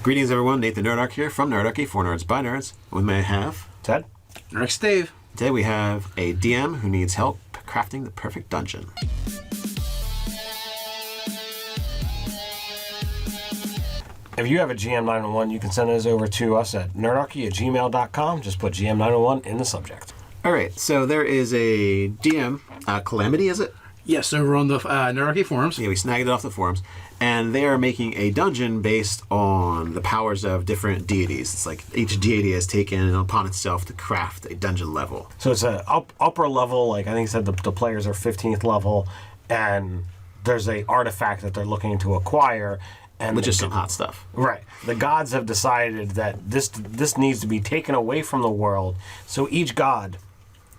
Greetings, everyone. Nathan Nerdark here from Nerdarchy, for Nerds by Nerds. With me I have Ted. Next, Dave. Today we have a DM who needs help crafting the perfect dungeon. If you have a GM901, you can send those over to us at nerdarchy@gmail.com. Just put GM901 in the subject. All right, so there is a DM, Calamity, is it? Yes, over on the Nerdarchy forums. Yeah, we snagged it off the forums. And they are making a dungeon based on the powers of different deities. It's like each deity has taken upon itself to craft a dungeon level. So it's an upper level, like I think he said the players are 15th level, and there's a artifact that they're looking to acquire. And Which is some hot stuff. Right. The gods have decided that this needs to be taken away from the world, so each god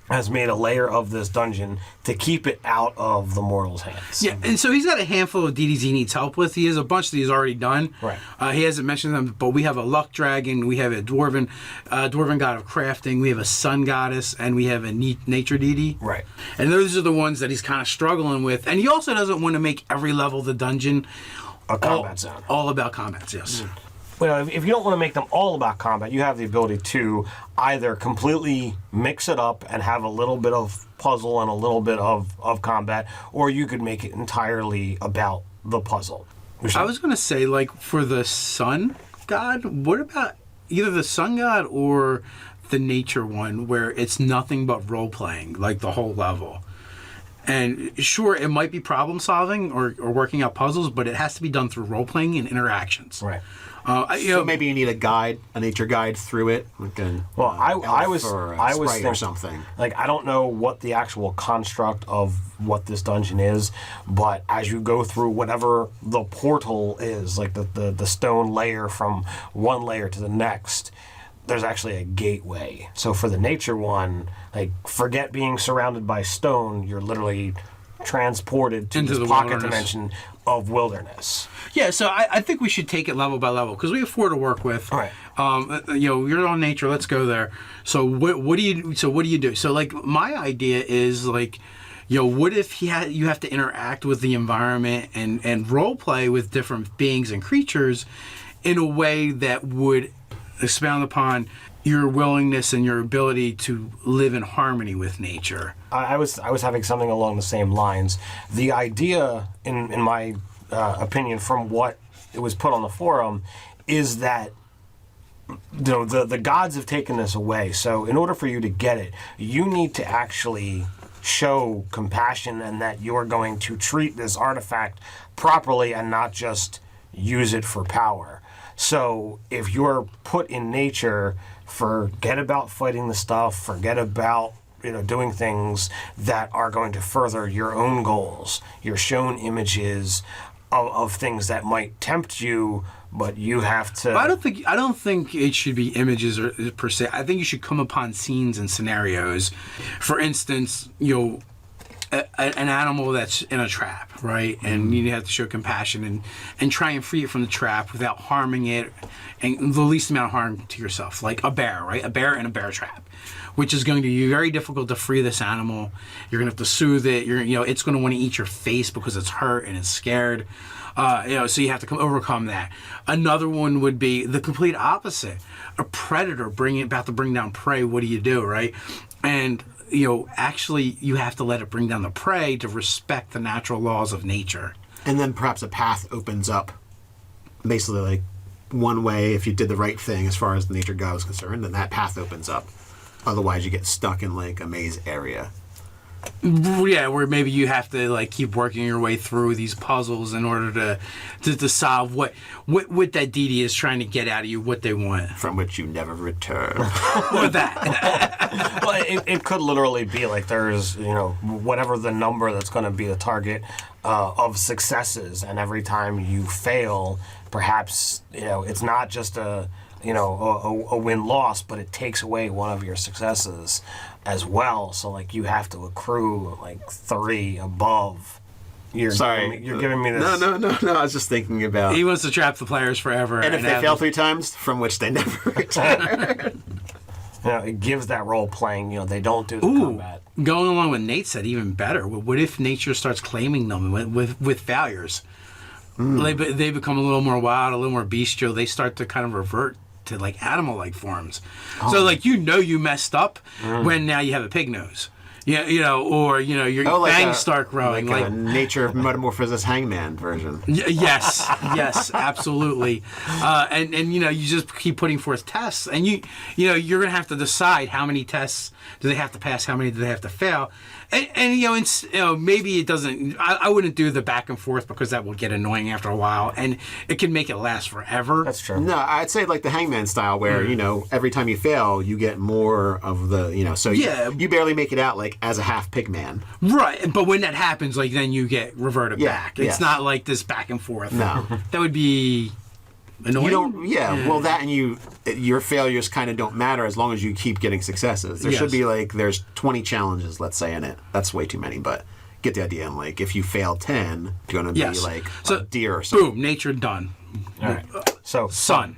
has made a layer of this dungeon to keep it out of the mortals' hands. Yeah, and so he's got a handful of deities he needs help with. He has a bunch that he's already done. Right. He hasn't mentioned them, but we have a luck dragon, we have a dwarven god of crafting, we have a sun goddess, and we have a nature deity. Right. And those are the ones that he's kind of struggling with. And he also doesn't want to make every level of the dungeon A combat zone. All about combats, yes. Well, if you don't want to make them all about combat, you have the ability to either completely mix it up and have a little bit of puzzle and a little bit of combat, or you could make it entirely about the puzzle. I was going to say, like, for the sun god, what about either the sun god or the nature one, where it's nothing but role-playing, like the whole level? And sure, it might be problem-solving or working out puzzles, but it has to be done through role-playing and interactions. Right. So maybe you need a guide, a nature guide through it. Like I was thinking or something. Like, I don't know what the actual construct of what this dungeon is, but as you go through whatever the portal is, like the stone layer from one layer to the next, there's actually a gateway. So for the nature one, like, forget being surrounded by stone, you're literally transported to into this the pocket wilderness. dimension of wilderness. Yeah, so I think we should take it level by level because we have 4 to work with. All right. You're on nature. Let's go there. So what do you do? So like my idea is like, what if you have to interact with the environment and role play with different beings and creatures in a way that would expound upon your willingness and your ability to live in harmony with nature. I was having something along the same lines. The idea, in my opinion, from what it was put on the forum, is that the gods have taken this away. So in order for you to get it, you need to actually show compassion and that you're going to treat this artifact properly and not just use it for power. So if you're put in nature, forget about fighting the stuff, forget about doing things that are going to further your own goals. You're shown images of things that might tempt you, but you have to. I don't think it should be images per se. I think you should come upon scenes and scenarios. For instance, an animal that's in a trap, right? And you have to show compassion and try and free it from the trap without harming it and the least amount of harm to yourself. Like a bear, right? A bear in a bear trap, which is going to be very difficult to free this animal. You're going to have to soothe it. It's going to want to eat your face because it's hurt and it's scared. So you have to overcome that. Another one would be the complete opposite. A predator about to bring down prey. What do you do, right? And actually you have to let it bring down the prey to respect the natural laws of nature. And then perhaps a path opens up, basically like one way if you did the right thing as far as the nature god was concerned, then that path opens up. Otherwise you get stuck in like a maze area. Yeah, where maybe you have to like keep working your way through these puzzles in order to solve what that deity is trying to get out of you, what they want. From which you never return. Or that. Well, it could literally be like there's, whatever the number that's going to be the target of successes, and every time you fail, perhaps, it's not just a win-loss, but it takes away one of your successes as well. So, like, you have to accrue, like, 3 above. You're giving me this. No. I was just thinking about. He wants to trap the players forever. And if they fail 3 times, from which they never return. It gives that role playing. They don't do the combat. Going along with Nate said, even better. What if nature starts claiming them with failures? Like, but they become a little more wild, a little more bestial. They start to kind of revert to like animal-like forms. So like you messed up when now you have a pig nose. Yeah, or your fangs start growing, like a nature metamorphosis hangman version. Yes, absolutely. And you just keep putting forth tests, and you're gonna have to decide how many tests do they have to pass, how many do they have to fail, and maybe it doesn't. I wouldn't do the back and forth because that will get annoying after a while, and it can make it last forever. That's true. No, I'd say like the hangman style, where every time you fail, you get more of the so you barely make it out like as a half pig man. Right, but when that happens, like then you get reverted back. It's not like this back and forth. No, that would be annoying. You don't. Yeah, well, that and your failures kind of don't matter as long as you keep getting successes. There should be like there's 20 challenges, let's say, in it. That's way too many, but get the idea. And like if you fail 10, you're gonna be like a deer or something. Boom, nature done. All right. So sun.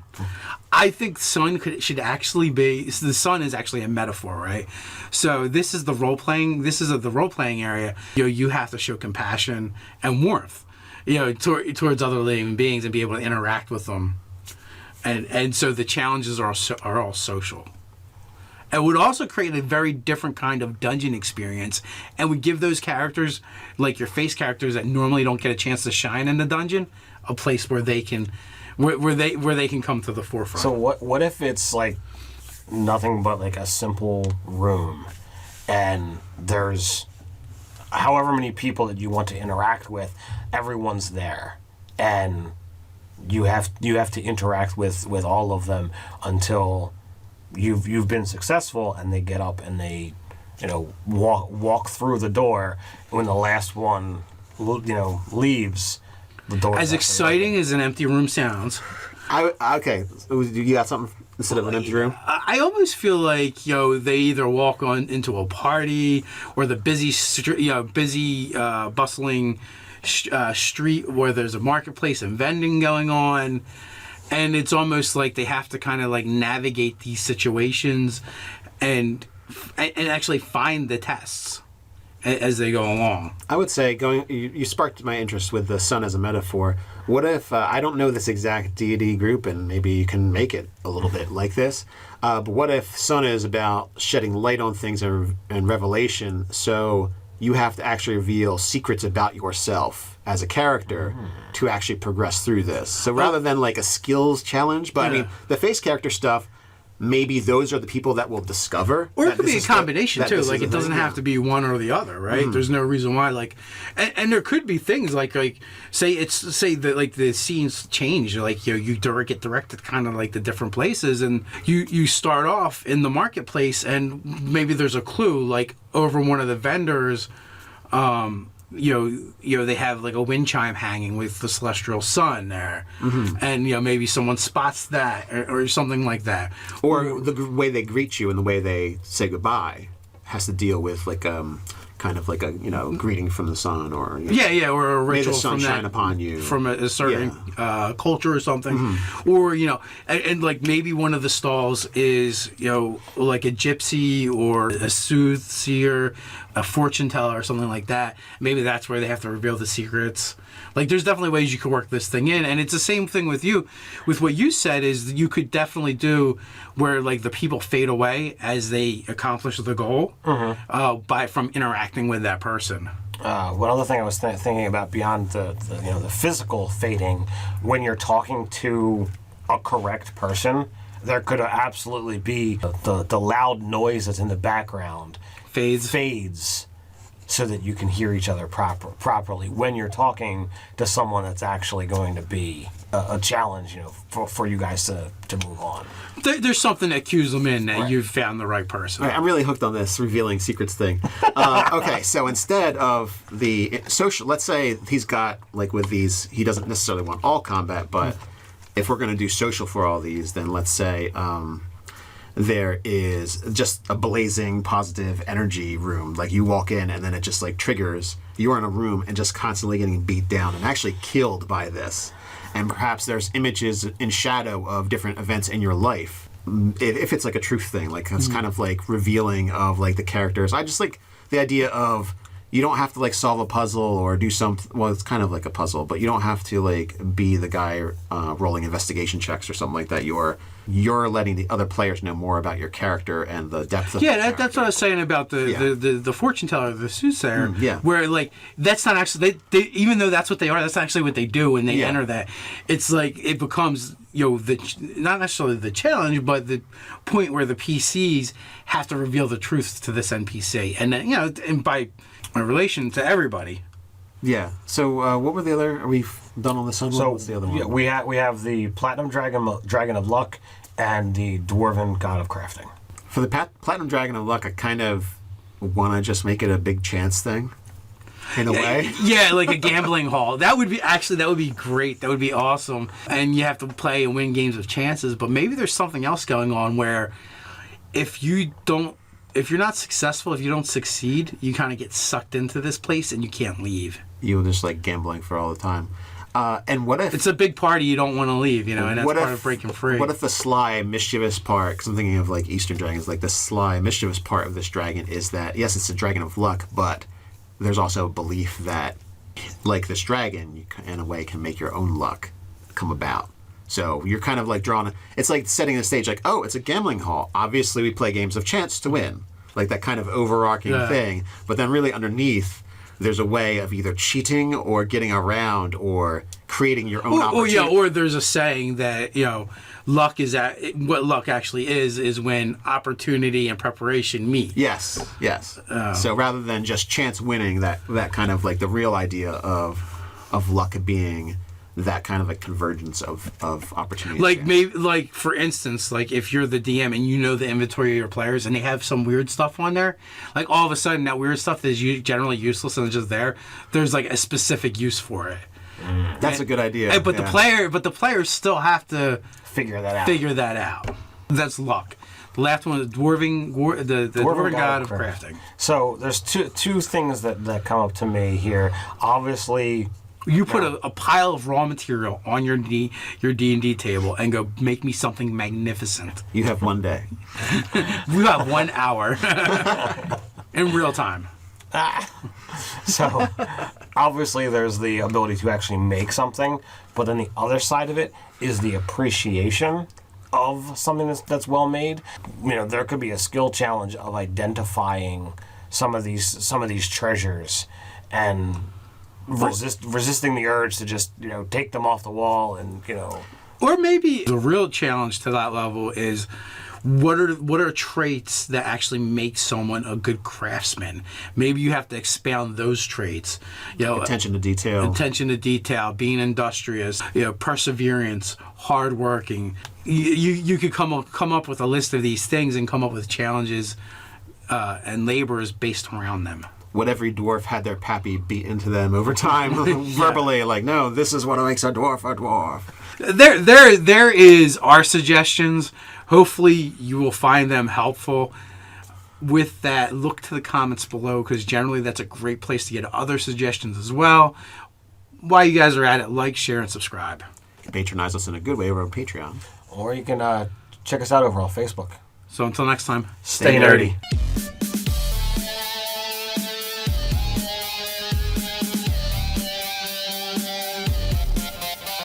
I think sun should actually be. The sun is actually a metaphor, right? So this is the role playing. This is the role playing area. You have to show compassion and warmth, towards other living beings and be able to interact with them, and so the challenges are all social. It would also create a very different kind of dungeon experience, and would give those characters, like your face characters that normally don't get a chance to shine in the dungeon, a place where they can. Where they can come to the forefront. So what if it's like nothing but like a simple room, and there's however many people that you want to interact with, everyone's there, and you have to interact with all of them until you've been successful, and they get up and they walk through the door, and when the last one leaves. As exciting as an empty room sounds. Okay, you got something instead of an empty room? I almost feel like they either walk on into a party or the busy bustling street where there's a marketplace and vending going on, and it's almost like they have to kind of like navigate these situations and actually find the tests as they go along. I would say you sparked my interest with the sun as a metaphor. What if I don't know this exact deity group, and maybe you can make it a little bit like this, but what if sun is about shedding light on things and revelation, so you have to actually reveal secrets about yourself as a character to actually progress through this. So rather than like a skills challenge, but I mean the face character stuff, maybe those are the people that will discover. Or it could be a combination too. Like it doesn't have to be one or the other, right? There's no reason why. Like, and there could be things like say that like the scenes change. Like you get directed kind of like the different places, and you start off in the marketplace, and maybe there's a clue like over one of the vendors. They have like a wind chime hanging with the celestial sun there, and maybe someone spots that or something like that. Or the way they greet you and the way they say goodbye has to deal with like kind of like a greeting from the sun, or or a ritual may the sun from shine that, upon you from a certain culture or something, or and like maybe one of the stalls is like a gypsy or a soothsayer, a fortune teller or something like that. Maybe that's where they have to reveal the secrets. Like there's definitely ways you could work this thing in, and it's the same thing with you. With what you said is you could definitely do where like the people fade away as they accomplish the goal from interacting with that person. One other thing I was thinking about beyond the physical fading, when you're talking to a correct person, there could absolutely be the loud noise that's in the background fades so that you can hear each other properly when you're talking to someone that's actually going to be a challenge, for you guys to move on. There's something that cues them in that you've found the right person. I'm really hooked on this revealing secrets thing. Okay, so instead of the social, let's say he's got, like with these, he doesn't necessarily want all combat, but if we're going to do social for all these, then let's say there is just a blazing positive energy room. Like you walk in and then it just like triggers. You're in a room and just constantly getting beat down and actually killed by this. And perhaps there's images in shadow of different events in your life. If it's like a truth thing, like it's kind of like revealing of like the characters. I just like the idea of you don't have to like solve a puzzle or do something. Well, it's kind of like a puzzle, but you don't have to like be the guy rolling investigation checks or something like that. You're letting the other players know more about your character and the depth of that's what I was saying about the fortune teller, the soothsayer. Where like that's not actually they even though that's what they are, that's not actually what they do when they enter that. It's like it becomes not necessarily the challenge, but the point where the PCs have to reveal the truth to this NPC, and then and by relation to everybody. Yeah. So what were the other? Are we done on this one? So what's the other one? Yeah, we have the Platinum Dragon of Luck and the Dwarven God of Crafting. For the Platinum Dragon of Luck, I kind of want to just make it a big chance thing. In a way. Yeah, like a gambling hall. That would be great. That would be awesome. And you have to play and win games of chances, but maybe there's something else going on where if you're not successful, if you don't succeed, you kind of get sucked into this place and you can't leave. You're just like gambling for all the time. And what if... It's a big party you don't want to leave, and that's part of breaking free. What if the sly, mischievous part, because I'm thinking of like Eastern dragons, like the sly, mischievous part of this dragon is that, yes, it's a dragon of luck, but there's also a belief that, like this dragon, you in a way can make your own luck come about. So you're kind of like it's like setting the stage like, oh, it's a gambling hall. Obviously we play games of chance to win. Like that kind of overarching thing. But then really underneath, there's a way of either cheating or getting around or creating your own opportunity. Or there's a saying that, luck is what luck actually is when opportunity and preparation meet. Yes. So rather than just chance winning, that kind of like the real idea of luck being that kind of a convergence of opportunity. Like for instance, like if you're the DM and you know the inventory of your players and they have some weird stuff on there, like all of a sudden that weird stuff that is generally useless and it's just there's like a specific use for it. That's a good idea. But the players still have to figure that out. That's luck. The last one is the Dwarven God of Crafting. So there's two things that come up to me here. Obviously, you put a pile of raw material on your D&D table and go, make me something magnificent. You have one day. You have 1 hour in real time. So obviously there's the ability to actually make something, but then the other side of it is the appreciation of something that's well made. There could be a skill challenge of identifying some of these treasures and resisting the urge to just take them off the wall and Or maybe the real challenge to that level is what are traits that actually make someone a good craftsman? Maybe you have to expound those traits. Attention to detail, being industrious, perseverance, hardworking. You could come up with a list of these things and come up with challenges and labors based around them. What every dwarf had their pappy beat into them over time, verbally, like, no, this is what makes a dwarf a dwarf. There is our suggestions. Hopefully you will find them helpful. With that, look to the comments below because generally that's a great place to get other suggestions as well. While you guys are at it, like, share, and subscribe. You can patronize us in a good way over on Patreon. Or you can check us out over on Facebook. So until next time, stay nerdy.